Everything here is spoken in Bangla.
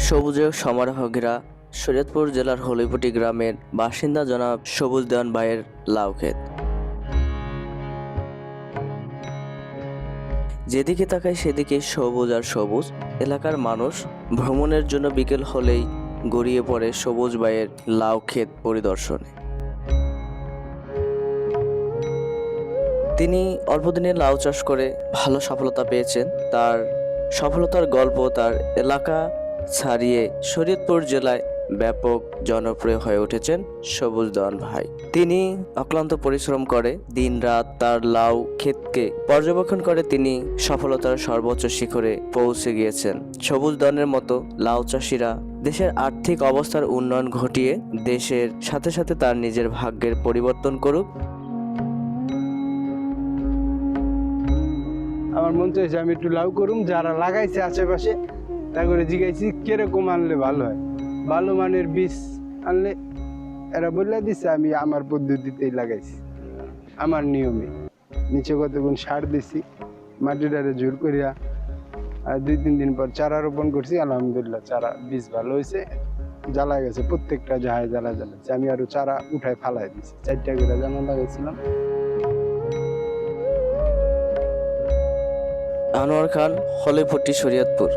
সবুজে সমারোহ ঘেরা শরীয়তপুর জেলার হলিপটি গ্রামের বাসিন্দা জনাব সবুজ দেওয়ান ভাইয়ের লাউ ক্ষেত। যেদিকে তাকায় সেদিকে সবুজ আর সবুজ। এলাকার মানুষ ভ্রমণের জন্য বিকেল হলেই গড়িয়ে পড়ে সবুজ ভাইয়ের লাউ ক্ষেত পরিদর্শনে। তিনি অল্পদিনে লাউ চাষ করে ভালো সফলতা পেয়েছেন। তার সফলতার গল্প তার এলাকা ছাড়িয়ে শরীয়তপুর জেলায় ব্যাপক জনপ্রিয় হয়ে উঠেছেন সবুজ দেওয়ান ভাই। তিনি অক্লান্ত পরিশ্রম করে দিনরাত তার লাউ ক্ষেতকে পর্যবেক্ষণ করে তিনি সফলতার সর্বোচ্চ শিখরে পৌঁছে গিয়েছেন। সবুজ দেওয়ানের মতো লাউ চাষিরা দেশের আর্থিক অবস্থার উন্নয়ন ঘটিয়ে দেশের সাথে সাথে তার নিজের ভাগ্যের পরিবর্তন করুক। আমার মন চাইছে আমি একটু লাউ করুম, যারা লাগাইছে আশেপাশে তা করে জিজ্ঞাসি কিরকম আনলে ভালো হয়, ভালো মানের বীজ আনলে এরা বলে দিচ্ছে। আমি আমার পদ্ধতিতেই লাগাইছি, আমার নিয়মে নিচে কতগুণ সার দিছি, মাটিটারে জোর করিয়া। আর 2-3 দিন পর চারা রোপণ করছি। আলহামদুলিল্লাহ চারা বীজ ভালো হয়েছে, জ্বালা গেছে প্রত্যেকটা জাহায় জ্বালাচ্ছে। আমি আরো চারা উঠায় ফালাই দিছি, 4টা করে জানা লাগাইছিলাম। আনোয়ার খান, হলিপটি, শরীয়তপুর।